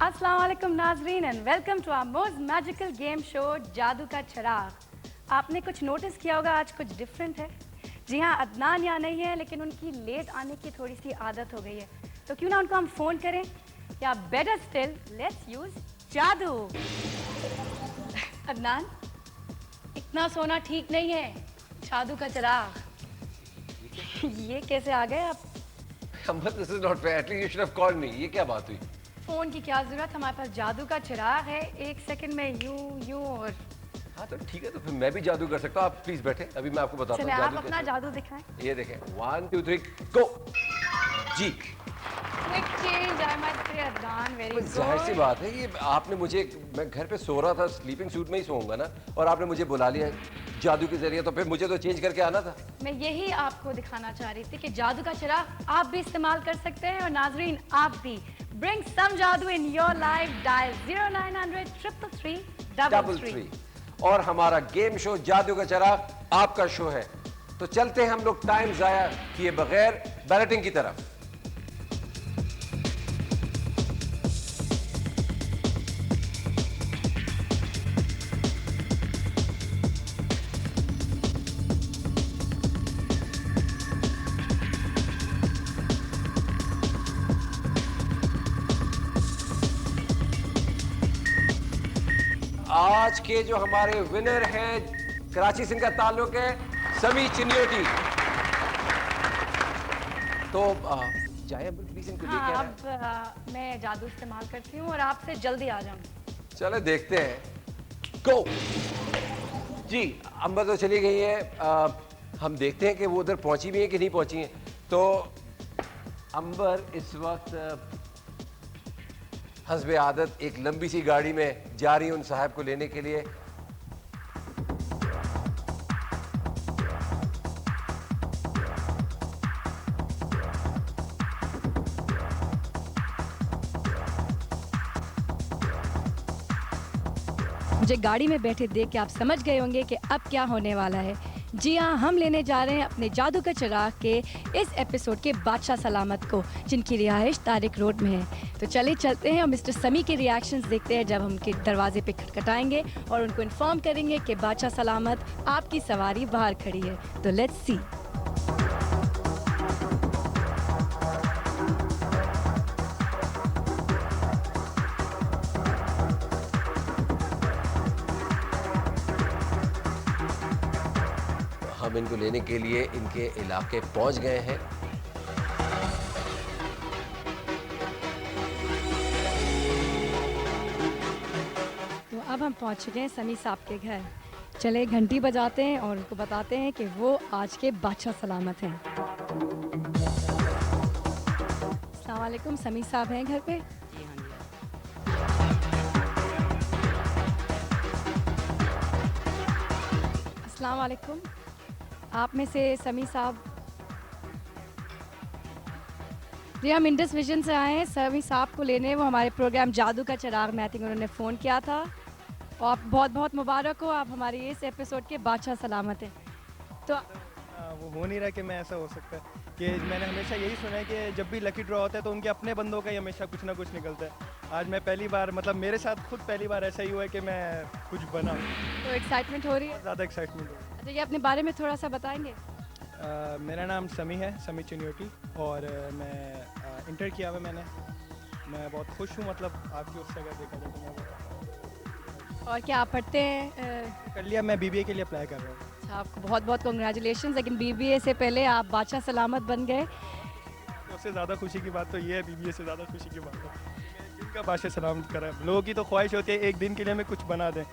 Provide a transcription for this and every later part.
अस्सलाम वालेकुम नाजरीन and welcome to our most magical game show Jadu ka चिराग। आपने कुछ नोटिस किया होगा, आज कुछ डिफरेंट है। जी हाँ, अदनान यहाँ नहीं है, लेकिन उनकी लेट आने की थोड़ी सी आदत हो गई है, तो क्यों ना उनको हम फ़ोन करें, या बेटर स्टिल लेट्स यूज़ जादू। अदनान, इतना सोना ठीक नहीं है। जादू का चिराग। ये कैसे आ गए आप? This is not fair. At least you should have called me. ये क्या बात हुई? फोन की क्या जरूरत, हमारे पास जादू का चिराग है। एक सेकंड में यूं यूं और हाँ तो ठीक है, तो फिर मैं भी जादू कर सकता हूँ। आप प्लीज बैठे, अभी मैं आपको बताता हूँ चले आप जादू अपना कैसे। जादू दिखाएं। ये देखें, 1 2 3 गो। जी quick change, I must say Adnan, very good. जाहिर सी बात है, ये आपने मुझे, मैं घर पे सो रहा था, स्लीपिंग सूट में ही सोऊंगा ना, और आपने मुझे बुला लिया जादू के जरिए, तो फिर मुझे तो चेंज करके आना था। मैं यही आपको दिखाना चाह रही थी कि जादू का चिराग आप भी इस्तेमाल कर सकते हैं, और नाजरीन आप भी। ब्रिंग सम जादू इन योर लाइफ, डायल 0900 333 333। और हमारा गेम शो जादू का चिराग आपका शो है, तो चलते हैं हम लोग टाइम जाया किए बगैर बैलेटिंग की तरफ। आज के जो हमारे विनर हैं, कराची से इनका ताल्लुक है, समी चिन्योटी। तो चाहे प्लीज इनको लेके हाँ, आए। अब मैं जादू इस्तेमाल करती हूँ और आपसे जल्दी आ जाऊँ। चले देखते हैं। गो जी। अंबर तो चली गई है, हम देखते हैं कि वो उधर पहुंची भी है कि नहीं पहुंची है। तो अंबर इस वक्त हस्बे आदत एक लंबी सी गाड़ी में जा रही है उन साहब को लेने के लिए। मुझे गाड़ी में बैठे देख के आप समझ गए होंगे कि अब क्या होने वाला है। जी हाँ, हम लेने जा रहे हैं अपने जादू का चिराग के इस एपिसोड के बादशाह सलामत को, जिनकी रिहाइश तारिक रोड में है। तो चले चलते हैं और मिस्टर समी के रिएक्शंस देखते हैं जब हम उनके दरवाजे पे खटखटाएंगे और उनको इन्फॉर्म करेंगे कि बादशाह सलामत आपकी सवारी बाहर खड़ी है। तो लेट्स सी। हम इनको लेने के लिए इनके इलाके पहुंच गए हैं। तो अब हम पहुंच चुके हैं समी साहब के घर। चले घंटी बजाते हैं और उनको बताते हैं कि वो आज के बादशाह सलामत हैं। अस्सलाम वालेकुम, समी साहब हैं घर पे? जी हाँ जी। अस्सलाम वालेकुम, आप में से समी साहब? जी, हम इंडस विजन से आए हैं समी साहब को लेने। वो हमारे प्रोग्राम जादू का चिराग में आई थिंक उन्होंने फ़ोन किया था। और आप बहुत बहुत मुबारक हो, आप हमारे इस एपिसोड के बादशाह सलामत हैं। तो वो हो नहीं रहा कि मैं ऐसा हो सकता है कि मैंने हमेशा यही सुना है कि जब भी लकी ड्रॉ होता है तो उनके अपने बंदों का ही हमेशा कुछ ना कुछ निकलता है। आज मैं पहली बार, मतलब मेरे साथ खुद पहली बार ऐसा ही हुआ है कि मैं कुछ बना। तो एक्साइटमेंट हो रही है? ज़्यादा एक्साइटमेंट हो। अच्छा, ये अपने बारे में थोड़ा सा बताएंगे? मेरा नाम समी है, समी चिन्योटी, और मैं इंटर किया हुआ मैंने। मैं बहुत खुश हूँ, मतलब आपकी उससे अगर देखा जाए तो मैं और क्या आप पढ़ते हैं? कर लिया। मैं BBA के लिए अप्लाई कर रहा हूँ। अच्छा, आपको बहुत बहुत कॉन्ग्रेचुलेशन। लेकिन BBA से पहले आप बादशाह सलामत बन गए। उससे ज़्यादा खुशी की बात तो ये है, BBA से ज़्यादा खुशी की बात है जिनका बादशाह सलामत करा। लोगों की तो ख्वाहिश होती है एक दिन के लिए हमें कुछ बना दें,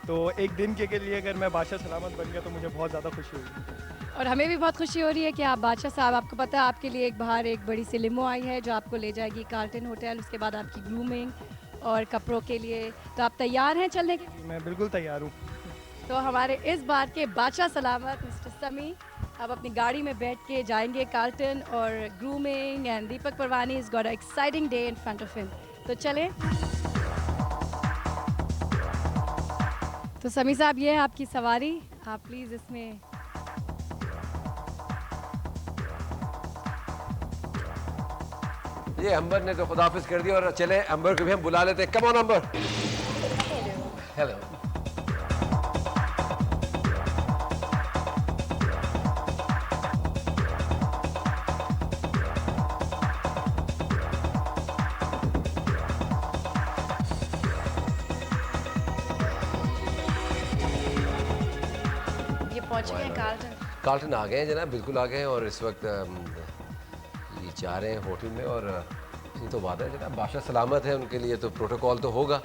तो एक दिन के लिए अगर मैं बादशाह सलामत बन गया तो मुझे बहुत ज़्यादा खुशी होगी। और हमें भी बहुत खुशी हो रही है कि आप बादशाह साहब, आपको पता है आपके लिए एक बाहर एक बड़ी सी लिमो आई है जो आपको ले जाएगी कार्टन होटल, उसके बाद आपकी ग्रूमिंग और कपड़ों के लिए। तो आप तैयार हैं चलने के लिए? मैं बिल्कुल तैयार हूँ। तो हमारे इस बार के बादशाह सलामत मिस्टर समी अब अपनी गाड़ी में बैठ के जाएंगे कार्टन और grooming, and Deepak Parwani is got a exciting day in front of him. तो चलें। तो समी साहब, ये है आपकी सवारी, आप प्लीज़ इसमें ये अंबर ने तो खुदाफिज कर दिया और चले अंबर को भी हम बुला लेते हैं। Come on Amber. हेलो। ये पहुंच गए हैं कार्ल्टन। कार्ल्टन आ गए हैं जनाब, बिल्कुल आ गए हैं और इस वक्त ये जा रहे हैं होटल में और ये तो बात है जनाब, बादशाह सलामत है, उनके लिए तो प्रोटोकॉल तो होगा।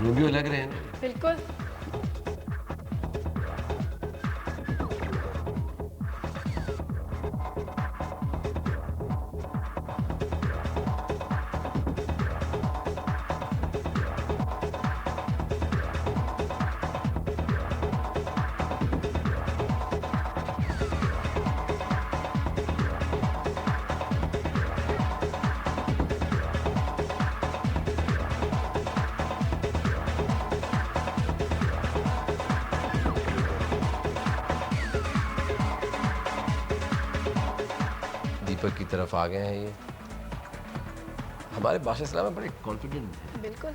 रोमियो लग रहे हैं ना? बिल्कुल। दीपक की तरफ आ गए हैं ये। हमारे बादशाह सलामत बड़े कॉन्फिडेंट हैं। बिल्कुल।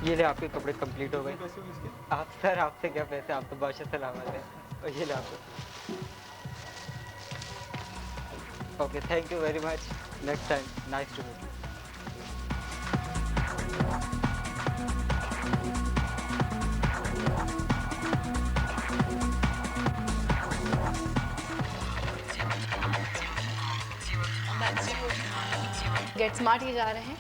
ये ले आपके कपड़े कंप्लीट हो गए। आप सर आपसे क्या पैसे, आप तो बादशाह सलामत है। और ये ले आपको। Okay thank you very much, next time nice to meet you. Get smart ही जा रहे हैं।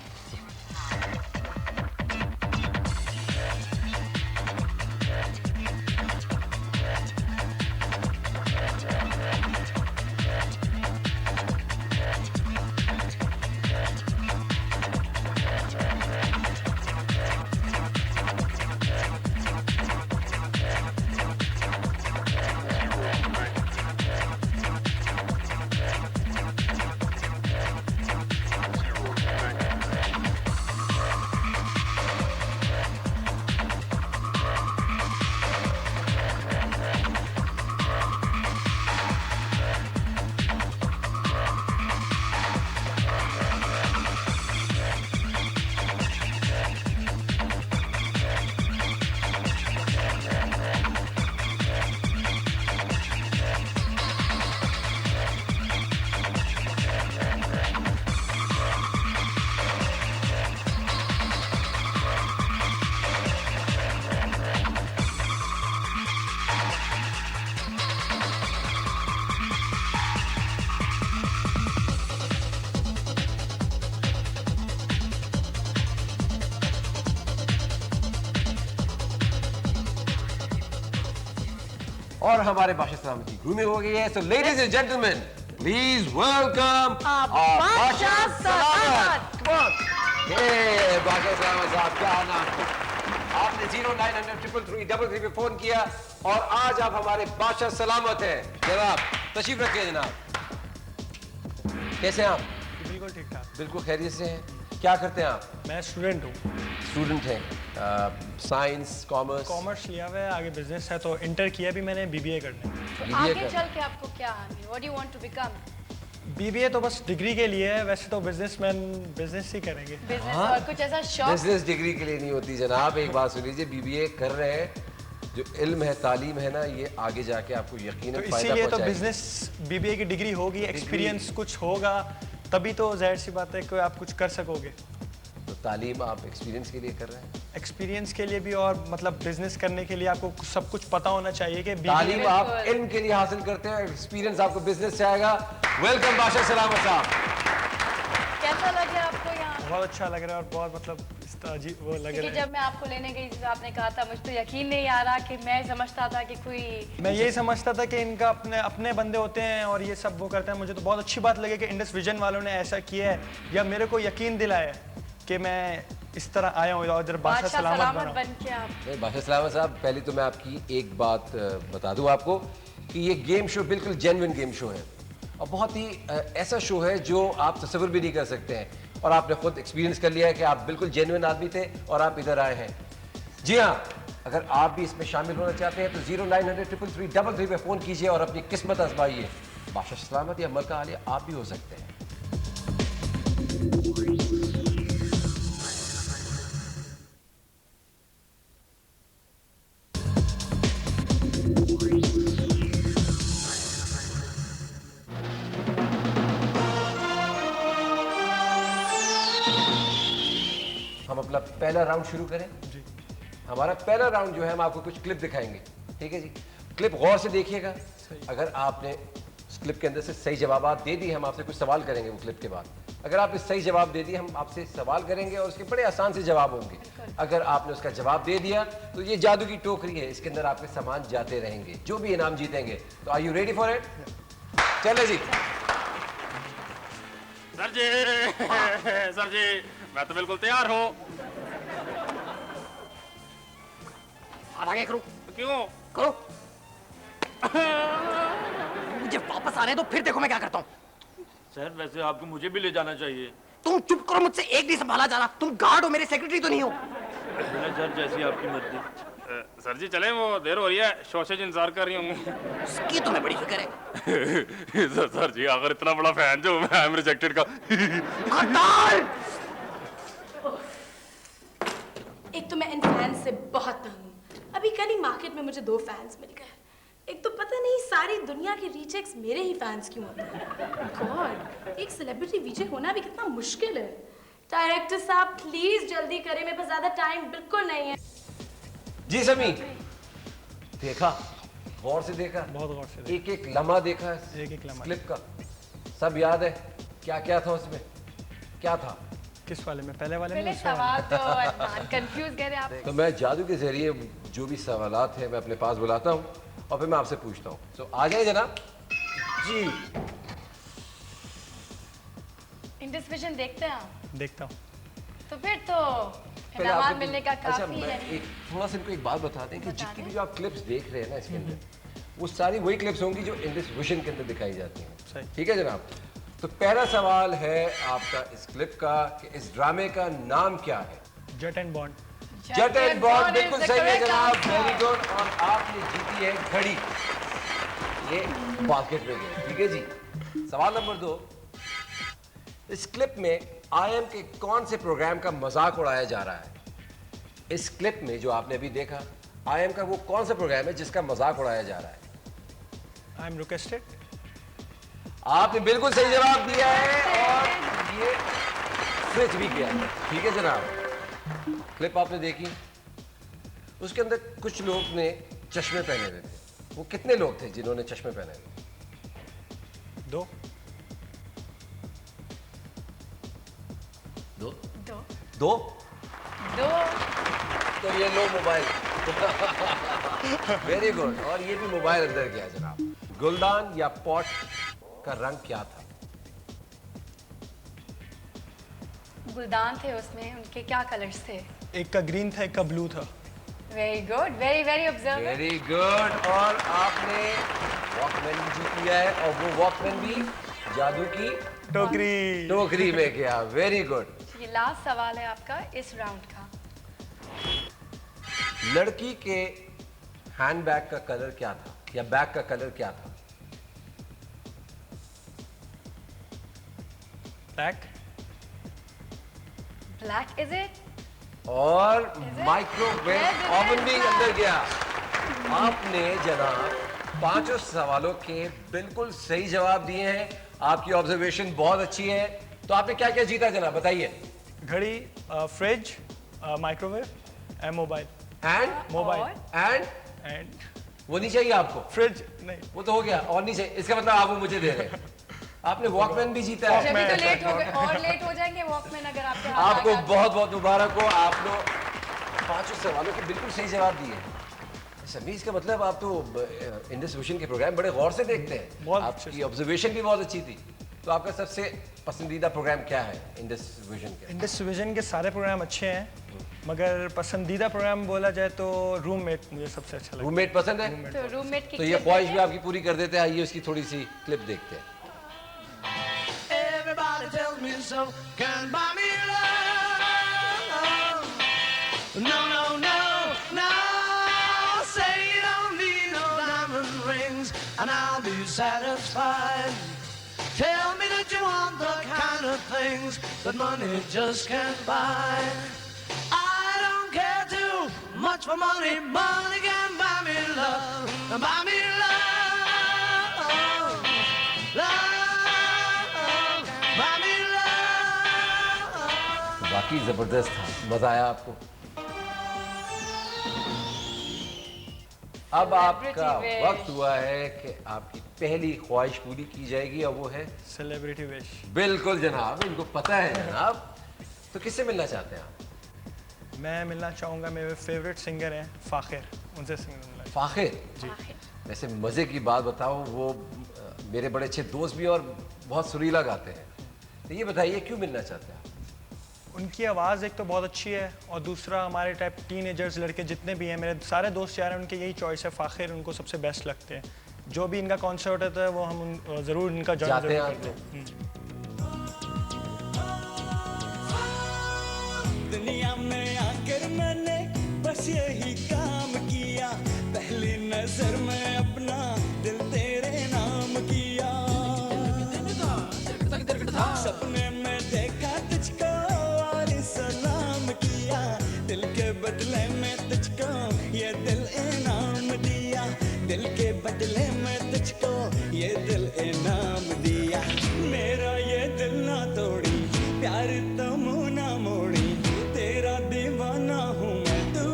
और हमारे बादशाह सलामत की ग्रूमिंग हो गई है। So ladies and gentleman please welcome बादशाह सलामत। Come on. हे बादशाह सलामत साहब, क्या नाम? आपने 0900-333 पे फोन किया और आज आप हमारे बादशाह सलामत हैं। जनाब तशरीफ रखिए जनाब। कैसे हैं आप? बिल्कुल ठीक ठाक। बिल्कुल खैरियत से हैं। क्या करते हैं आप? मैं स्टूडेंट हूँ, स्टूडेंट हैं, साइंस कॉमर्स? कॉमर्स लिया हुआ है, आगे बिजनेस है तो इंटर किया भी मैंने बीबीए करने। आगे चल के आपको क्या, what do you want to become? BBA तो बस डिग्री के लिए है, वैसे तो बिजनेसमैन बिजनेस ही करेंगे। बिजनेस और कुछ ऐसा शौक? बिजनेस डिग्री के लिए नहीं होती जनाब। एक बात सुन लीजिए, बीबीए कर रहे हैं, जो इल्म है तालीम है ना, ये आगे जाके आपको यकीनन तो फायदा इसीलिए तो पहुंचाएगी। बिजनेस बीबीए की डिग्री होगी, एक्सपीरियंस कुछ होगा, तभी तो जाहिर सी बात है कि आप कुछ कर सकोगे। तो तालीम आप एक्सपीरियंस के लिए कर रहे हैं? एक्सपीरियंस के लिए भी और मतलब बिजनेस करने के लिए आपको सब कुछ पता होना चाहिए कि तालीम आप बिल्कुल। इल्म के लिए हासिल करते हैं, एक्सपीरियंस आपको बिजनेस से आएगा। वेलकम बादशाह सलामत साहब। कैसा लगे आपको यहाँ? बहुत अच्छा लग रहा है और बहुत मतलब इस बहुत अजीब वो लग क्योंकि रहा है। जब मैं आपको लेने गई थी तो आपने कहा था, मुझे तो यकीन नहीं आ रहा कि मैं समझता था कि कोई मैं यही समझता था कि इनका अपने अपने बंदे होते हैं और ये सब वो करते हैं। मुझे तो बहुत अच्छी बात लगी कि इंडस विजन वालों ने ऐसा किया है, या मेरे को यकीन दिलाया कि मैं इस तरह आया हूँ और इधर बादशाह सलामत बना। बन के आप नहीं, बादशाह सलामत साहब, पहले तो मैं आपकी एक बात बता दूं आपको कि ये गेम शो बिल्कुल जेन्युइन गेम शो है और बहुत ही ऐसा शो है जो आप तस्वीर भी नहीं कर सकते हैं, और आपने खुद एक्सपीरियंस कर लिया है कि आप बिल्कुल जेन्युइन आदमी थे और आप इधर आए हैं। जी हाँ, अगर आप भी इसमें शामिल होना चाहते हैं तो 0900 पे फ़ोन कीजिए और अपनी किस्मत आजमाइए। बादशाह सलामत या मलका आलिया आप भी हो सकते हैं। हम अपना पहला राउंड शुरू करें। जी। हमारा पहला राउंड जो है, हम आपको कुछ क्लिप दिखाएंगे, ठीक है जी। क्लिप गौर से देखिएगा। अगर आपने उस क्लिप के अंदर से सही जवाब दे दिए, हम आपसे कुछ सवाल करेंगे वो क्लिप के बाद। अगर आपने सही जवाब दे दिए, हम आपसे सवाल करेंगे और उसके बड़े आसान से जवाब होंगे। अगर आपने उसका जवाब दे दिया तो ये जादू की टोकरी है, इसके अंदर आपके सामान जाते रहेंगे, जो भी इनाम जीतेंगे। तो are you ready for it? चले जी। सर जी सर जी, मैं तो बिल्कुल तैयार हूँ। आगे करो। क्यों? करो। मुझे वापस आ रहे तो फिर देखो मैं क्या करता हूँ। सर वैसे आपको मुझे भी ले जाना चाहिए। तुम चुप करो, मुझसे एक नहीं संभाला जा रहा। तुम गार्ड हो, मेरे सेक्रेटरी तो नहीं हो। सर जैसी आपकी मर्जी। सर जी चले, वो देर हो रही है, शोशेज इंतजार कर रही होंगी। उसकी तुम्हें बड़ी फिक्र है। सर जी अगर इतना बड़ा फैन जो मैं आई एम रिजेक्टेड का। खटाल! एक तो मैं इन फैंस से बहुत तंग हूँ। अभी कल ही मार्केट में मुझे 2 फैंस मिल गए। एक तो पता नहीं सारी दुनिया के रीचेक्स मेरे ही फैंस क्यों होते हैं। गॉड, एक सेलिब्रिटी वीजे होना भी कितना मुश्किल है। डायरेक्टर साहब प्लीज जल्दी करें, मेरे पास ज्यादा टाइम बिल्कुल नहीं है। जी समी, देखा, गौर से देखा, बहुत गौर से एक एक लम्हा देखा, एक लम्हा। क्लिप का सब याद है। क्या क्या था उसमें, क्या था? किस वाले में? पहले वाले में? पहले इस वाले में? सवाल तो कंफ्यूज कह रहे आप। तो मैं जादू के जरिए जो भी सवालात हैं मैं अपने पास बुलाता हूँ और फिर मैं आपसे पूछता हूँ। तो आ जाए जनाब जी। इंडस विजन देखते हैं आप? देखता हूँ। तो फिर तो पहले इनामात आपको- मिलने का अच्छा, काफी मैं है। एक थोड़ा सा इनको एक बात बता दें कि बता जितनी दें। भी जो आप क्लिप्स देख रहे हैं ना इसके अंदर, वो सारी वही क्लिप्स होंगी जो इंडस विजन के अंदर दिखाई जाती हैं। सही। ठीक है जनाब। तो पहला सवाल है आपका इस क्लिप का कि इस ड्रामे का नाम क्या है? Jut and bond. Jut and bond बिल्कुल is the सही है correct जनाब, answer. Very good. और आपने जीती है घड़ी, ये बास्केट में गई। ठीक है जी। सवाल नंबर 2, इस क्लिप में आईएम के कौन से प्रोग्राम का मजाक उड़ाया जा रहा है? इस क्लिप में जो आपने अभी देखा, आईएम का वो कौन सा प्रोग्राम है जिसका मजाक उड़ाया जा रहा है? I am requested. आपने बिल्कुल सही जवाब दिया है और ये स्विच भी किया है। ठीक है जनाब। क्लिप आपने देखी, उसके अंदर कुछ लोग ने चश्मे पहने हुए थे। वो कितने लोग थे जिन्होंने चश्मे पहने थे? 2। दो। दो दो? दो तो ये लो मोबाइल। Very good. और ये भी मोबाइल अंदर गया जनाब। गुलदान या पॉट का रंग क्या था? गुलदान थे उसमें, उनके क्या कलर्स थे? एक का ग्रीन था, एक का ब्लू था। Very good, very very observe. Very good. और आपने वॉकमैन भी जीत लिया है और वो वॉकमैन भी जादू की टोकरी। टोकरी में गया। Very good. ये लास्ट सवाल है आपका इस राउंड का। लड़की के हैंडबैग का कलर क्या था या बैग का कलर क्या था? ब्लैक। Black is it? और it? Microwave Yes, it oven is भी black. अंदर गया। आपने जनाब 5 सवालों के बिल्कुल सही जवाब दिए हैं। आपकी ऑब्जर्वेशन बहुत अच्छी है। तो आपने क्या क्या जीता जनाब, बताइए। घड़ी, fridge, microwave and mobile. And mobile and and वो नहीं चाहिए आपको? फ्रिज नहीं। वो तो हो गया और नहीं चाहिए, इसका मतलब आप वो मुझे दे रहे हैं। आपने वॉकमैन भी जीता है। अभी तो लेट हो गए और लेट हो जाएंगे वॉकमैन अगर आपके हाथ आ आपको गया तो। बहुत बहुत मुबारक हो, आप लोग 5 सवालों के बिल्कुल सही जवाब दिए। समीर, इसका मतलब आप तो इंडस विजन के प्रोग्राम बड़े गौर से देखते हैं, बहुत आपकी ऑब्जर्वेशन भी बहुत अच्छी थी। तो आपका सबसे पसंदीदा प्रोग्राम क्या है इंडस विजन के? इंडस विजन के सारे प्रोग्राम अच्छे हैं, मगर पसंदीदा प्रोग्राम बोला जाए तो रूममेट मुझे सबसे अच्छा लगता रूममेट पसंद है? तो रूममेट की तो ये ख्वाहिश भी आपकी पूरी कर देते हैं। आइए उसकी थोड़ी सी क्लिप देखते हैं। Everybody tells me so can buy me love. No, no, no, no. Say you don't need no diamond rings and I'll be satisfied. Tell me that you want the kind of things that money just can't buy. I don't care too much for money. Money can buy me love. Buy me love. Love. बाकी जबरदस्त था, मजा आया आपको? अब आपका वक्त हुआ है कि आपकी पहली ख्वाहिश पूरी की जाएगी और वो है सेलिब्रिटी विश। बिल्कुल जनाब, इनको पता है जनाब। तो किससे मिलना चाहते हैं आप? मैं मिलना चाहूँगा, मेरे फेवरेट सिंगर हैं फ़ाखिर, उनसे मिलना। फ़ाखिर जी। वैसे मज़े की बात बताओ, वो मेरे बड़े अच्छे दोस्त भी और बहुत सुरीला गाते हैं। तो ये बताइए क्यों मिलना चाहते हैं आप? उनकी आवाज़ एक तो बहुत अच्छी है और दूसरा हमारे टाइप टीनेजर्स लड़के जितने भी हैं, मेरे सारे दोस्त यार हैं, उनके यही चॉइस है, फ़ाखिर उनको सबसे बेस्ट लगते हैं। जो भी इनका कॉन्सर्ट होता है वो हम ज़रूर इनका जॉइन जाते हैं करते हैं। दुनिया में आकर मैंने बस यही काम किया, पहली नजर में अपना दिल तेरे नाम किया, सपने में देखा तुझको और सलाम किया, दिल के बदले में तुझको ये दिल इनाम दिया, दिल के बदले में तुझको ये दिल इनाम दिया, मेरा ये दिल ना तोड़ी, प्यार तो मुँह ना मोड़ी, तेरा दीवाना हूँ मैं तू।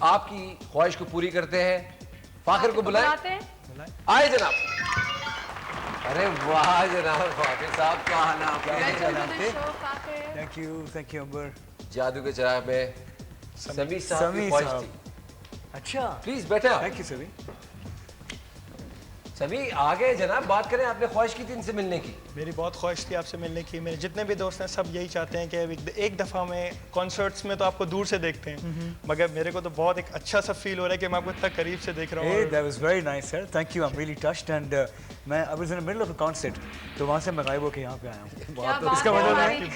आपकी ख्वाहिश को पूरी करते हैं, फ़ाखिर को बुलाएं। आए जनाब। अरे वाह जनाब, फ़ाखिर साहब का आना थैंक यू अंबर। जादू के चिराग में समी साहब की ख्वाहिश थी। अच्छा, प्लीज बैठा। थैंक यू सभी। सभी आ गए जनाब, बात करें। आपने ख्वाहिश की थी इनसे मिलने की? मेरी बहुत ख्वाहिश थी आपसे मिलने की। मेरे जितने भी दोस्त हैं सब यही चाहते हैं कि एक दफ़ा में कॉन्सर्ट्स में तो आपको दूर से देखते हैं, मगर मेरे को तो बहुत एक अच्छा सा फील हो रहा है कि मैं आपको इतना करीब से देख रहा हूँ। Hey, that was very nice, sir. Thank you. I'm really touched and मैं I was in the middle of a concert, तो वहाँ से मैं गायब होके यहाँ पे आया हूँ। इसका मतलब है कि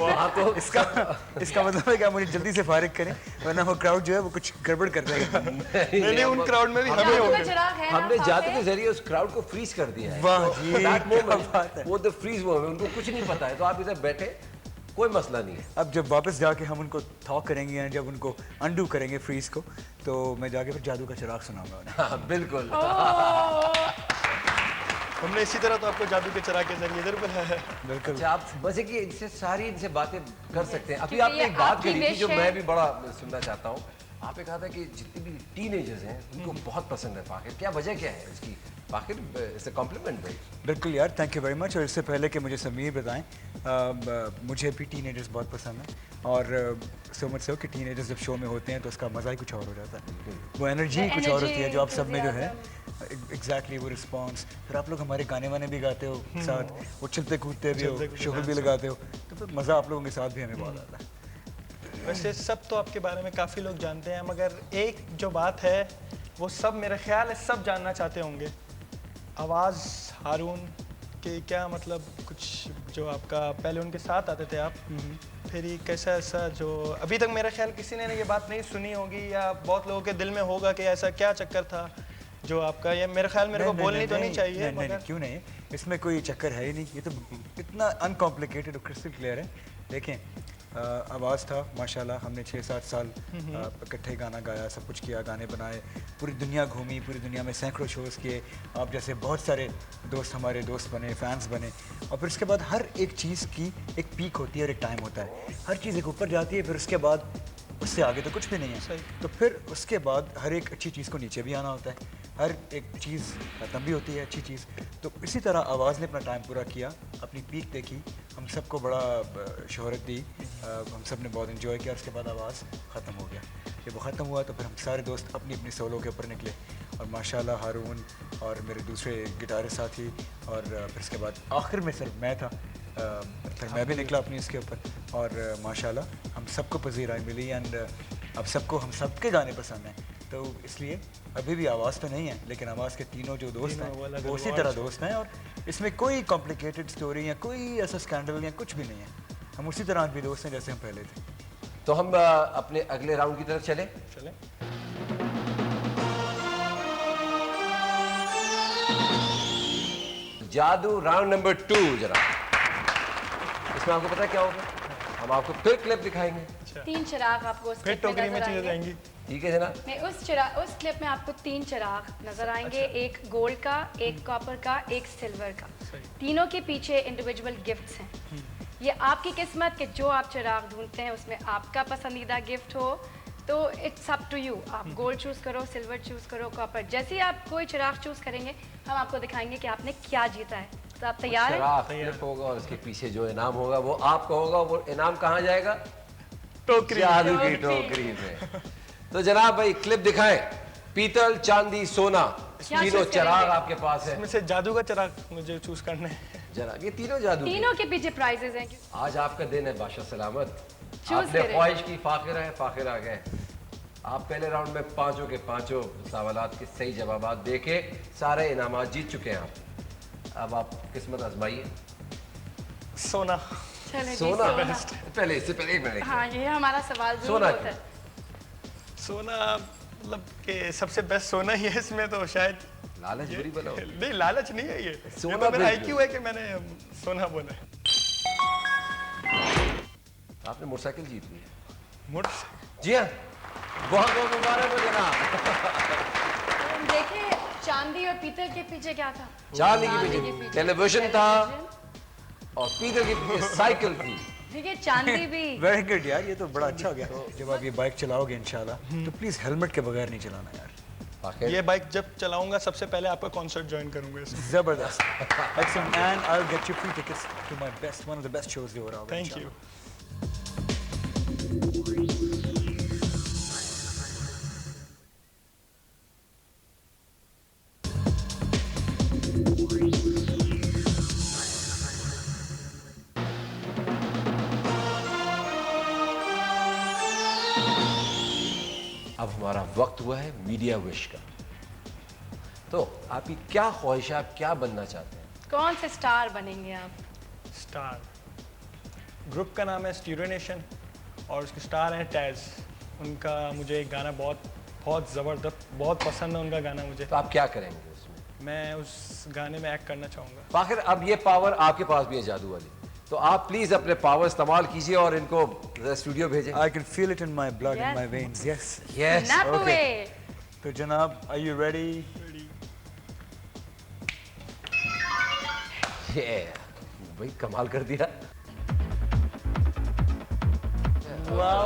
इसका मतलब है कि आप मुझे जल्दी से फारिग करें, वरना वो क्राउड जो है वो कुछ गड़बड़ कर देगा। नहीं, उन क्राउड में भी हमें हो गए। हमने जादू के जरिए उस क्राउड को फ्रीज कर दिया है। वाह जी, That क्या moment, बात है। वो द फ्रीज मोमेंट, उनको कुछ नहीं पता है, तो आप इधर बैठे, कोई मसला नहीं है। अब जब वापस जाके हम उनको थॉ करेंगे या जब उनको अंडू करेंगे फ्रीज को, तो मैं जाके फिर जादू का चिराग सुनाऊंगा उन्हें। हाँ, बिल्कुल। हमने इसी तरह तो आपको जादू के चिराग के जरिए इधर बुलाया है। बिल्कुल। अच्छा, आप मजे की इनसे बातें कर सकते हैं। अभी क्योंकि आपने ये एक बात आपकी करी थी wish जो है। मैं भी बड़ा सुनना चाहता हूँ। आपने कहा था कि जितने भी टीनेजर्स हैं उनको बहुत पसंद है फ़ाखिर। क्या वजह क्या है इसकी? फ़ाखिर इट्स अ कॉम्प्लीमेंट भाई। बिल्कुल यार, थैंक यू वेरी मच। और इससे पहले कि मुझे समीर बताएं, मुझे भी टीनेजर्स बहुत पसंद हैं, और सो मच सो कि टीनेजर्स जब शो में होते हैं तो उसका मज़ा ही कुछ और हो जाता है। वो एनर्जी कुछ और होती है जो आप सब में जो है, एग्जैक्टली वो रिस्पॉन्स। फिर आप लोग हमारे गाने वाने भी गाते हो साथ, उछलते कूदते भी हो, शोहर भी लगाते हो, तो फिर मज़ा आप लोगों के साथ भी हमें बहुत आता है। वैसे सब तो आपके बारे में काफ़ी लोग जानते हैं, मगर एक जो बात है वो सब मेरा ख्याल है सब जानना चाहते होंगे। आवाज़ हारून के क्या मतलब, कुछ जो आपका पहले उनके साथ आते थे आप, फिर ये कैसा ऐसा जो अभी तक मेरा ख्याल किसी ने ये बात नहीं सुनी होगी, या बहुत लोगों के दिल में होगा कि ऐसा क्या चक्कर था जो आपका, ये मेरा ख्याल मेरे को बोलनी तो नहीं चाहिए। नहीं, क्यों नहीं, इसमें कोई चक्कर है ही नहीं, ये तो इतना अनकॉम्प्लिकेटेड और क्रिस्टल क्लियर है। देखें, आवाज़ था माशाल्लाह, हमने 6-7 साल इकट्ठे गाना गाया, सब कुछ किया, गाने बनाए, पूरी दुनिया घूमी, पूरी दुनिया में सैकड़ों शोज़ किए। आप जैसे बहुत सारे दोस्त हमारे दोस्त बने, फैंस बने, और फिर उसके बाद हर एक चीज़ की एक पीक होती है और एक टाइम होता है। हर चीज़ एक ऊपर जाती है, फिर उसके बाद उससे आगे तो कुछ भी नहीं है। तो फिर उसके बाद हर एक अच्छी चीज़ को नीचे भी आना होता है। हर एक चीज़ ख़त्म भी होती है, अच्छी चीज़। तो इसी तरह आवाज़ ने अपना टाइम पूरा किया, अपनी पीक देखी, हम सबको बड़ा शोहरत दी, हम सब ने बहुत इन्जॉय किया। उसके बाद आवाज़ ख़त्म हो गया। जब वो ख़त्म हुआ तो फिर हम सारे दोस्त अपनी अपनी सोलो के ऊपर निकले और माशाल्लाह हारून और मेरे दूसरे गिटार साथी और फिर उसके बाद आखिर में सिर्फ मैं था, फिर मैं भी निकला अपनी इसके ऊपर और माशाल्लाह हम सबको पज़ीराई मिली एंड अब सबको हम सबके गाने पसंद हैं। तो इसलिए अभी भी आवाज़ तो नहीं है, लेकिन आवाज़ के तीनों जो दोस्त हैं वो उसी तरह दोस्त हैं और इसमें कोई कॉम्प्लिकेटेड स्टोरी या कोई ऐसा स्कैंडल या कुछ भी नहीं है। हम उसी तरह आज भी दोस्त हैं जैसे हम पहले थे। तो हम अपने अगले राउंड की तरफ चले। जादू राउंड नंबर 2 जरा। इसमें आपको पता है क्या होगा? हम आपको फिर क्लिप दिखाएंगे। 3 चिराग आपको उस फिर क्लिप में टोकरी में नजर चीजें आएंगे। जाएंगी। ठीक है जनाब। मैं उस क्लिप में आपको 3 चिराग नजर आएंगे, एक गोल्ड का, एक कॉपर का, एक सिल्वर का। तीनों के पीछे इंडिविजुअल गिफ्ट्स हैं। ये आपकी किस्मत कि जो आप चिराग ढूंढते हैं उसमें आपका पसंदीदा गिफ्ट हो, तो इट्स अप टू यू। आप गोल्ड चूज करो, सिल्वर चूज करो, कॉपर। जैसे ही आप कोई चिराग चूज करेंगे हम आपको दिखाएंगे कि आपने क्या जीता है। तो आप तैयार हैं? चिराग क्लिप होगा और उसके पीछे जो इनाम होगा वो आपका होगा। वो इनाम कहाँ जाएगा? टोकरी। जादू की टोकरी में। तो जनाब भाई क्लिप दिखाएं। पीतल, चांदी, सोना, तीनों चिराग आपके पास है। इसमें से जादू का चिराग मुझे चूज करना है। जरा ये तीनों जादू के। तीनों के पीछे प्राइजेस हैं। आज आपका दिन है बादशाह सलामत। Choose आपने करें। ख्वाहिश की, फाखिर है, फाखिर आ गए। आप पहले राउंड में पांचों के पांचों सवालात के सही जवाब देके सारे इनामात जीत चुके हैं आप। अब आप किस्मत आजमाइए। सोना। चलें जी, सोना सोना। पहले इससे पहले एक मिनट। हाँ, ये हमारा सवाल जरूर सोना होता है। सोना मतलब कि सबसे बेस्ट सोना ही है इसमें, तो शायद लालच बुरी बनाओ। नहीं, लालच नहीं है ये सोना तो मेरा भेज IQ है कि मैंने सोना बोला है। आपने मोटरसाइकिल जीत ली है। मोटर जी हाँ, बहुत बहुत मुबारक हो जनाब। देखिए चांदी और पीतल के पीछे क्या था? चांदी के पीछे टेलीविजन था और पीतल के पीछे साइकिल थी। देखिए चांदी भी। वेरी गुड यार, ये तो बड़ा अच्छा हो गया। जब आप ये बाइक चलाओगे इंशाल्लाह तो प्लीज हेलमेट के बगैर नहीं चलाना यार। ये बाइक जब चलाऊंगा सबसे पहले आपका कॉन्सर्ट ज्वाइन करूंगा इसमें। जबरदस्त। Excellent, and I'll get you free tickets to my best, one of the best shows जो हो रहा होगा। Thank you. अब हमारा वक्त हुआ है मीडिया विश का। तो आपकी क्या ख्वाहिश है? आप क्या बनना चाहते हैं? कौन से स्टार बनेंगे आप? स्टार ग्रुप का नाम है स्टीरियो नेशन और उसके स्टार हैं टैज। उनका मुझे एक गाना बहुत ज़बरदस्त, बहुत पसंद है उनका गाना मुझे। तो आप क्या करेंगे उसमें? मैं उस गाने में एक्ट करना चाहूँगा। आखिर अब ये पावर आपके पास भी है जादू वाली, तो आप प्लीज अपने पावर इस्तेमाल कीजिए और इनको स्टूडियो भेजें। I can feel it in my blood, in Yes. my veins. Yes. Yes. Snap okay. away. तो जनाब, are you ready? Yeah. भाई कमाल कर दिया। Wow.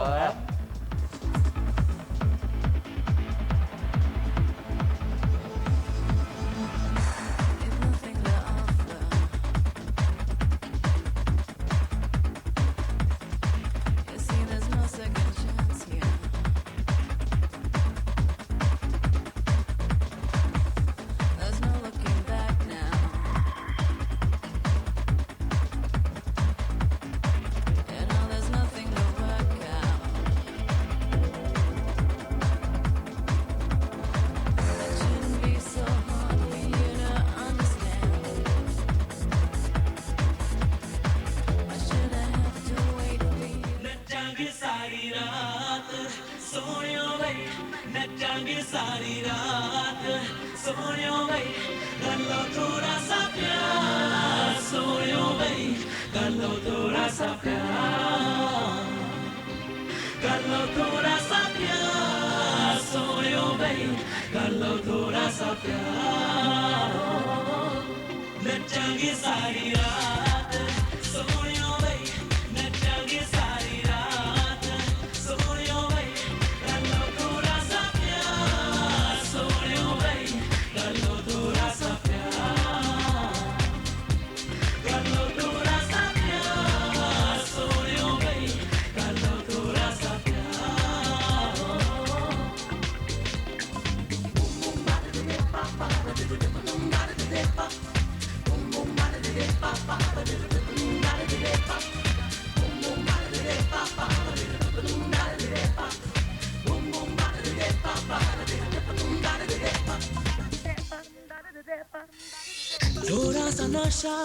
नशा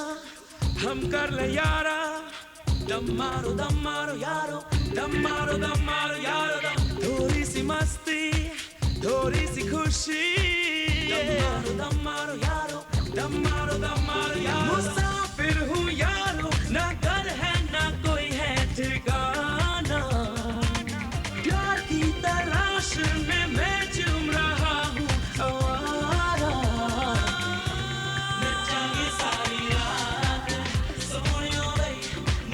हम कर ले यारा दम मारो यारो दम मारो यारो थोड़ी सी मस्ती थोड़ी सी खुशी दम मारो यारो दम मारो यारो मुसाफिर हूँ यारो ना घर है ना कोई है ठिकाना प्यार की तलाश में मैं चूम रहा हूँ आवारा नचांगे सारी रात सोनियो भाई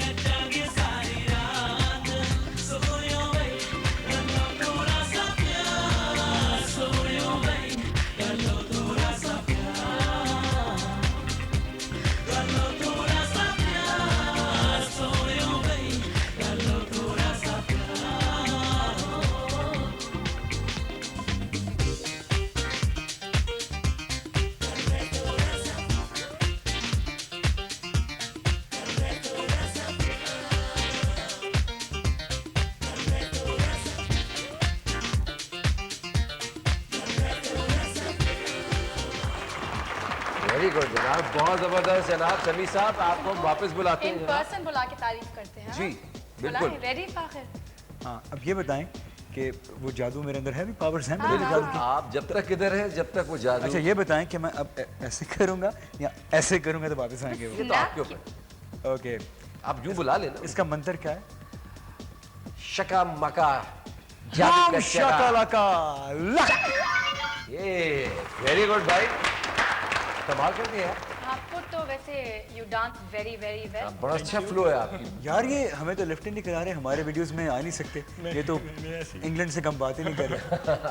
नचांगे सारी रात सोनियो भाई कर लो थोड़ा सा प्यार सोनियो भाई कर लो थोड़ा सा प्यार कर लो थोड़ा सा प्यार सोनियो भाई कर लो थोड़ा सा वेरी गुड जनाब, बहुत जबरदस्त जनाब। समी साहब आपको हम वापस बुलाते इन हैं जनाब। पर्सन बुला के तारीफ करते हैं। जी बिल्कुल। रेडी फाखिर? हाँ, अब ये बताएं कि वो जादू मेरे अंदर है, भी पावर्स हैं मेरे जादू की? आप जब तक इधर है जब तक वो जादू। अच्छा ये बताएं कि मैं अब ऐसे करूंगा या ऐसे करूंगा तो वापस आएंगे ये वो? तो आपके ऊपर। ओके, आप यूं बुला लेना। इसका मंत्र क्या है? शका मका जादू का चरा। शाकालाका ला। ये वेरी गुड भाई, कमाल कर दिया। आपको तो वैसे you dance very very well. बड़ा अच्छा फ्लो है आपकी। यार ये हमें तो लेफ्ट नहीं करा रहे, हमारे वीडियोस में आ नहीं सकते। ये तो इंग्लैंड से कम बात ही नहीं कर रहे।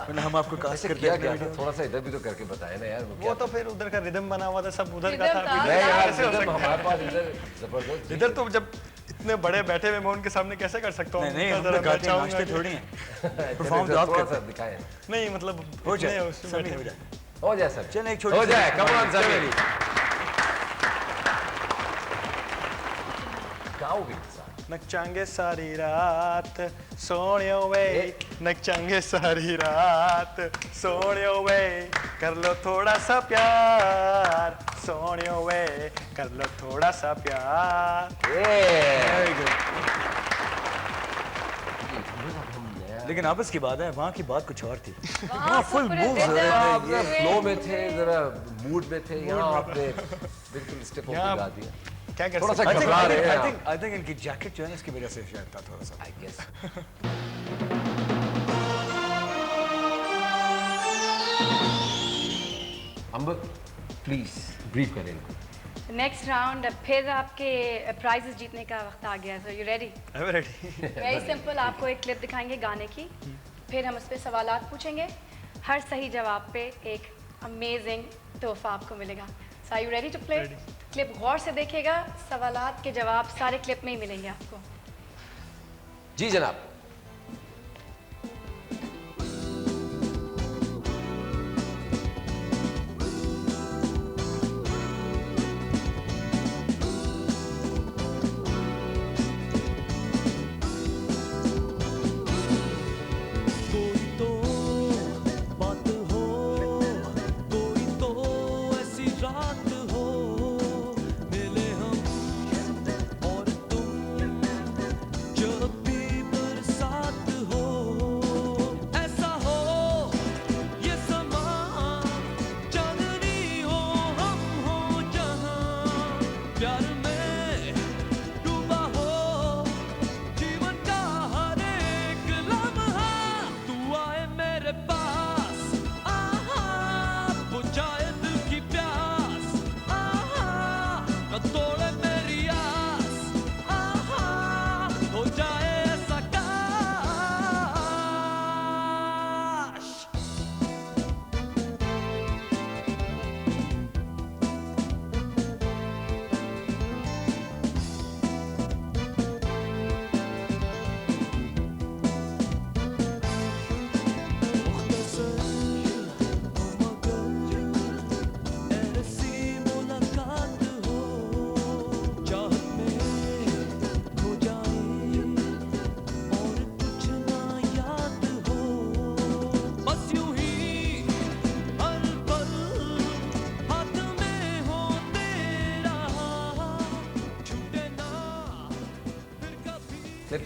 मतलब हम आपको कास्ट ऐसे करते किया हैं क्या अपने था? वीडियो। थोड़ा सा इधर भी तो करके बताया ना यार। वो तो फिर उधर का रिदम बना हुआ था, सब उधर का रिदम था। था। नहीं यार, कैसे हो इधर सकता है? हमारे पास इधर जबरदस्त। इधर तो जब इतने बड़े बैठे हुए मैं उनके सामने कैसे कर सकता हूँ? नहीं हम जरा तो मैं गाते चाहूंगा नाचते कि- थोड़ी हैं, परफॉर्म परफॉर्म तो आप थोड़ा करते सा हैं। दिखाएं। नहीं मतलब हो जाए, इतने उसमें सभी बैठे- हो जाए। हो जाए सर, चलें एक छोटी हो सी- जाए। कम ऑन सर, गाओगे साहब। नचांगे सारी रात सोनियो वे नचांगे सारी रात सोनियो वे कर लो थोड़ा सा प्यार सोनियो वे कर लो थोड़ा सा प्यार। Very good. लेकिन आपस की बात है, वहाँ की बात कुछ और थी। वहाँ फुल मूव्स हो रहे आप थे। जरा फ्लो में थे, जरा मूड में थे। यहाँ आपने बिल्कुल स्टेप यहाँ गा दिया। क्या कर थोड़ा सा सकते हैं? घबरा रहे हैं आप। I think इनकी जैकेट जो है ना इसकी वजह से शायद था थोड़ा सा। I guess. Amber please brief करें इनको। नेक्स्ट राउंड फिर आपके प्राइजेस जीतने का वक्त आ गया। So you ready? I'm ready. Very simple, आपको एक क्लिप दिखाएंगे गाने की, फिर हम उस पर सवालात पूछेंगे। हर सही जवाब पे एक अमेजिंग तोहफा आपको मिलेगा। So are you ready to play? Clip गौर से देखिएगा, सवालात के जवाब सारे क्लिप में ही मिलेंगे आपको। जी जनाब। कोई तो बात हो कोई तो ऐसी रात हो मिले हम और तुम जब भी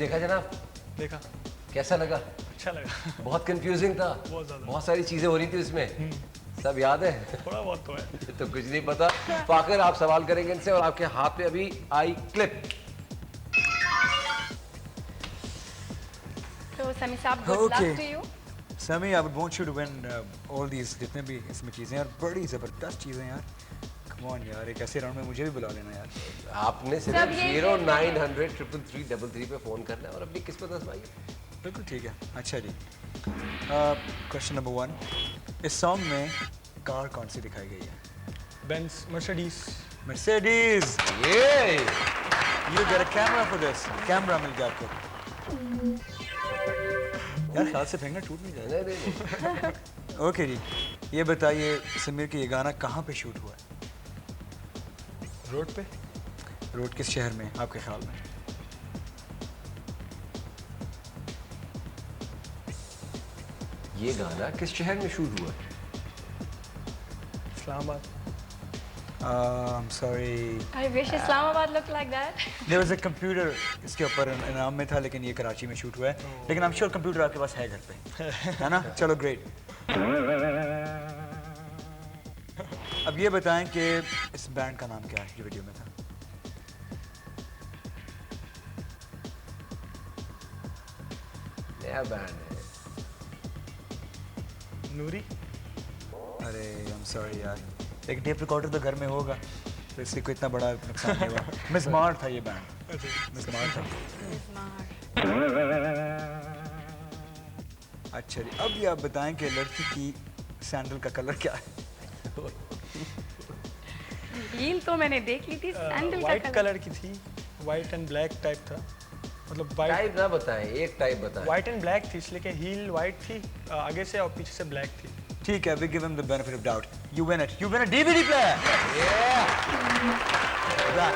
देखा जनाब? देखा, कैसा लगा? अच्छा लगा। बहुत कंफ्यूजिंग था, बहुत ज़्यादा। बहुत सारी चीजें हो रही थी उसमें, सब याद है? थोड़ा बहुत तो है। तो कुछ नहीं पता। फाकर आप सवाल करेंगे इनसे और आपके हाथ में अभी आई क्लिप। तो समी साहब, good luck to you. Sami, I would want you to win all these जितने भी इसमें चीज़ें हैं, और बड़ी ज़बरदस्त चीज़ें यार। कम ऑन यार, एक ऐसे राउंड में मुझे भी बुला लेना यार। आपने सिर्फ 0900 333 33 पे फोन करना है और अपनी किस्मत आजमाइए। बिल्कुल ठीक है। अच्छा जी, क्वेश्चन नंबर 1, इस सॉन्ग में कार कौन सी दिखाई गई है? Benz, Mercedes. ये you get a camera for this. Camera मिल गया आपको। यार ख्याल से फिंगर टूट नहीं जाए। नहीं। ओके जी, ये बताइए समीर कि ये गाना कहाँ पे शूट हुआ है? रोड पे। रोड किस शहर में आपके ख्याल में? ये गाना किस शहर में शूट हुआ है? Islamabad. I'm sorry. I wish Islamabad looked like that. There was a computer इसके ऊपर इनाम में था, लेकिन ये कराची में शूट हुआ है। लेकिन I'm sure कंप्यूटर आपके पास है घर पे, है ना? चलो ग्रेट। अब ये बताएं कि इस बैंड का नाम क्या है जो वीडियो में था? नया बैंड है। नूरी। अरे I'm sorry यार, एक टेप रिकॉर्डर तो घर में होगा, तो इससे कोई इतना बड़ा नुकसान नहीं हुआ। मिज़मार था ये बैंड, मिज़मार था। अच्छा जी, अब ये आप बताएं कि लड़की की सैंडल का कलर क्या है? हील तो मैंने देख ली थी, सैंडल वाइट का कलर की थी, वाइट एंड ब्लैक टाइप था, मतलब वाइट टाइप ना बताएं, एक टाइप बताएं। वाइट एंड ब्लैक थी, इसलिए कि हील वाइट थी आगे से और पीछे से ब्लैक थी। ठीक है, we give him the benefit of doubt. You win it. You win a DVD player. Black.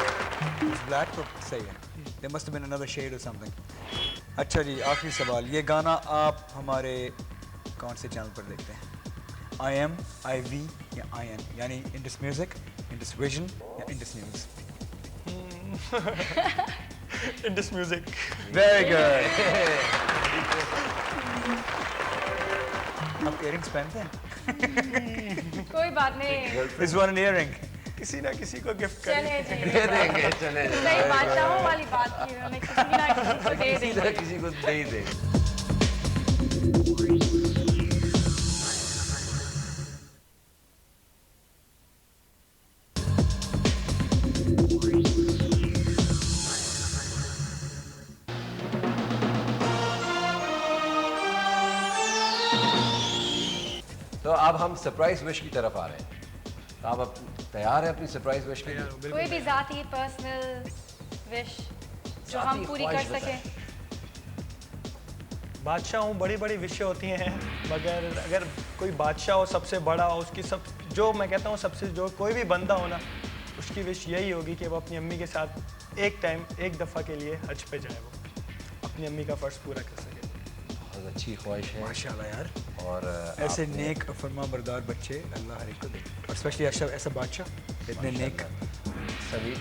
Black तो सही है. There must have been another shade or something. अच्छा जी, आखिरी सवाल, ये गाना आप हमारे कौन से चैनल पर देखते हैं? IM, IV या IN, यानी Indus Music, Indus Vision या Indus News? Indus Music. Very good. आप earrings पहनते हैं? कोई बात नहीं, This one an earring. किसी ना किसी को गिफ्ट चले करें। जी। दे देंगे, चले सही बादशाहों वाली बात की उन्होंने, किसी ना किसी को दे किसी ना देंगे। किसी को दे ही दे। तो अब हम सरप्राइज विश की तरफ आ रहे हैं। तो आप तैयार हैं अपनी सरप्राइज विश के लिए? कोई भी जाती पर्सनल विश जो हम जाती पूरी ख्वाहिश कर सकें। बादशाह हूँ, बड़ी बड़ी विशें होती हैं, मगर अगर कोई बादशाह हो सबसे बड़ा हो, उसकी सब जो मैं कहता हूँ सबसे जो कोई भी बंदा हो ना, उसकी विश यही होगी कि वो अपनी अम्मी के साथ एक टाइम एक दफ़ा के लिए हज पे जाए, वो अपनी अम्मी का फ़र्ज़ पूरा कर सके। बहुत अच्छी ख्वाहिश है माशाल्लाह यार, और ऐसे आपने- नेक फरमा बरदार बच्चे अल्लाह हर एक को दे, और स्पेशली ऐसा बादशाह इतने नेक। सभी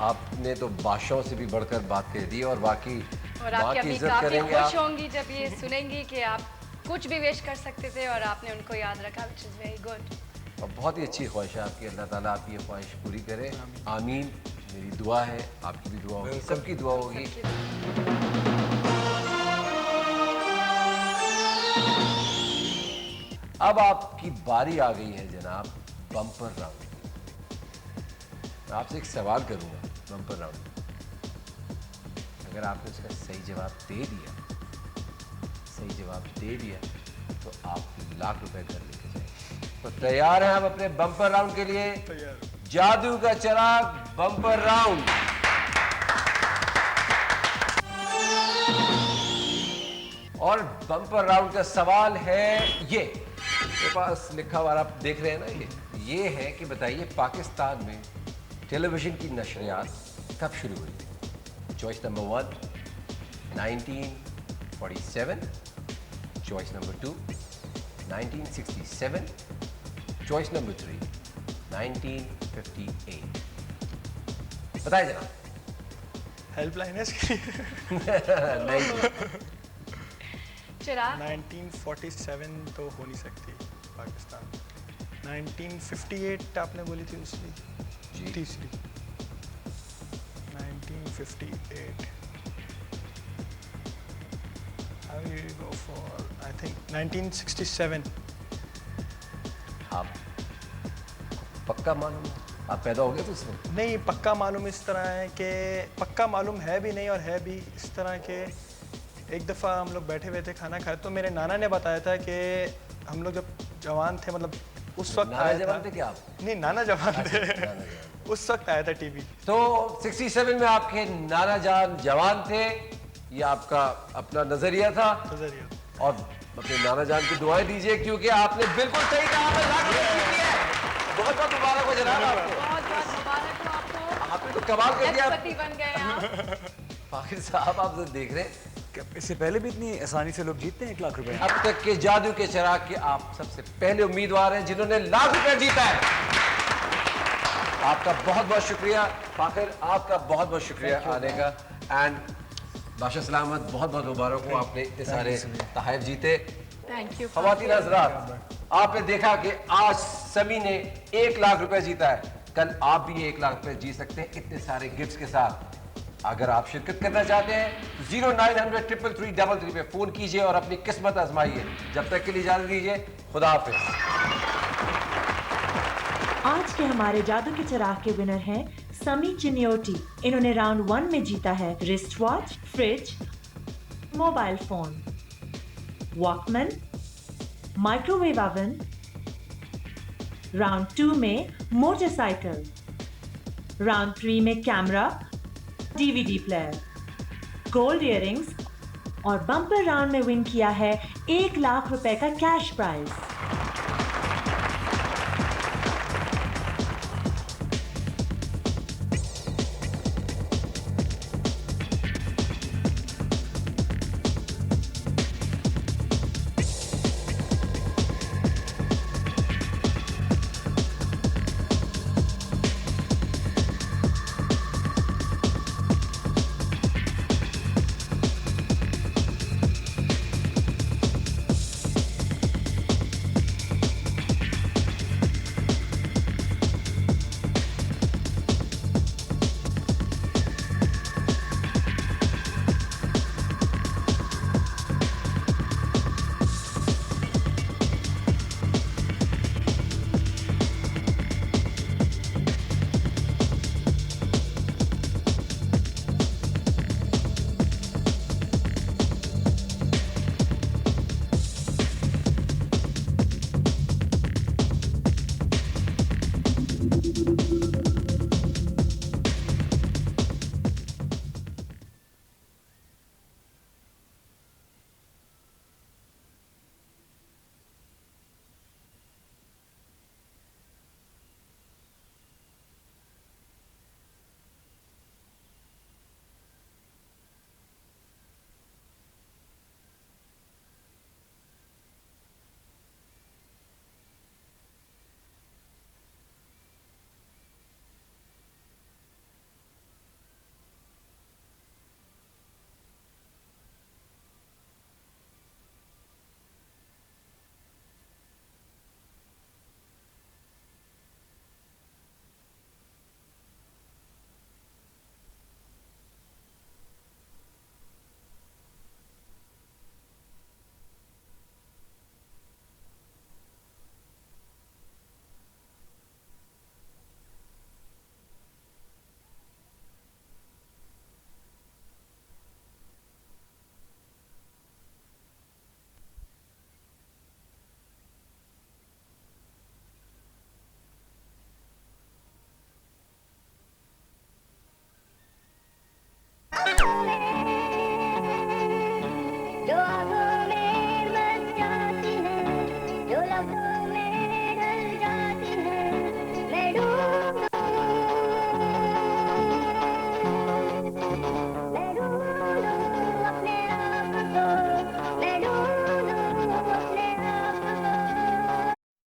आपने तो बादशाहों से भी बढ़कर बात कह दी और बाकी और आपकी बाकी अम्मी इज्जत काफी करेंगे खुश आप। होंगी जब ये सुनेंगी कि आप कुछ भी विश कर सकते थे और आपने उनको याद रखा, which is very good. और बहुत ही अच्छी ख्वाहिश है आपकी, अल्लाह ताला आपकी ये ख्वाहिश पूरी करे। आमीन। मेरी दुआ है, आपकी भी दुआ होगी, सबकी दुआ होगी। अब आपकी बारी आ गई है जनाब बम्पर राउंड। मैं आपसे एक सवाल करूंगा बम्पर राउंड। अगर आपने उसका सही जवाब दे दिया तो आप लाख रुपए घर लेके जाएंगे। तो तैयार हैं हम अपने बम्पर राउंड के लिए? जादू का चिराग बम्पर राउंड। और बम्पर राउंड का सवाल है ये, मेरे पास लिखा हुआ आप देख रहे हैं ना, ये है कि बताइए पाकिस्तान में टेलीविजन की नशरियात कब शुरू हुई थी? Choice number 1 1947, choice number 2 1967, choice number 3 1958। बताइए जनाब। हेल्पलाइन है इसकी? नहीं, चिराग 1947 तो हो नहीं सकती पाकिस्तान। 1958 आपने बोली थी दूसरी, तीसरी 1958। I will go for I think 1967। आप पक्का मालूम है? आप पैदा हो गए थे उसमें? नहीं, पक्का मालूम इस तरह है कि पक्का मालूम है भी नहीं और है भी इस तरह के। एक दफ़ा हम लोग बैठे हुए थे खाना खाए, तो मेरे नाना ने बताया था कि हम लोग जब जवान थे, मतलब उस वक्त नाना आया जवान था। थे क्या आप? नहीं, नाना जवान थे। उस वक्त आया था टीवी। तो 67 में आपके नाना जान जवान थे, ये आपका अपना नजरिया था। नजरिया। और अपने नाना जान की दुआएं दीजिए, क्योंकि आपने बिल्कुल सही कहा। आपने लाख रुपए जीत लिए। बहुत बहुत मुबारक हो जनाब आपको। बहुत बहुत मुबारक हो आपको, आपने तो कमाल कर दिया। लखपति बन गए आप। फाकिर साहब, आप तो देख रहे हैं, क्या इससे पहले भी इतनी आसानी से लोग जीतते हैं 1 लाख रुपए? अब तक के जादू के चिराग के आप सबसे पहले उम्मीदवार हैं जिन्होंने लाख रुपए जीता है। आपका बहुत बहुत शुक्रिया फाकिर, आपका बहुत बहुत शुक्रिया आने का। एंड बादशाह सलामत, बहुत बहुत मुबारक हो, आपने इतने सारे तहफ़ जीते। Thank you. ख़वातीन हज़रात, आपने देखा कि आज समी ने 1 लाख रुपए जीता है। कल आप भी 1 लाख रुपए जीत सकते हैं इतने सारे गिफ्ट्स के साथ। अगर आप शिरकत करना चाहते हैं 0900 333 33 पे फ़ोन कीजिए और अपनी किस्मत आजमाइए। जब तक के लिए इजाज़त दीजिए, खुदा हाफिज़। आज के हमारे जादू के चिराग के विनर हैं समी चिन्योटी। इन्होंने राउंड 1 में जीता है wrist watch, fridge, mobile phone, Walkman, microwave oven. Round 2 में मोटरसाइकिल, राउंड 3 में camera, DVD player, gold earrings और बम्पर राउंड में विन किया है 1 लाख रुपए का कैश प्राइज।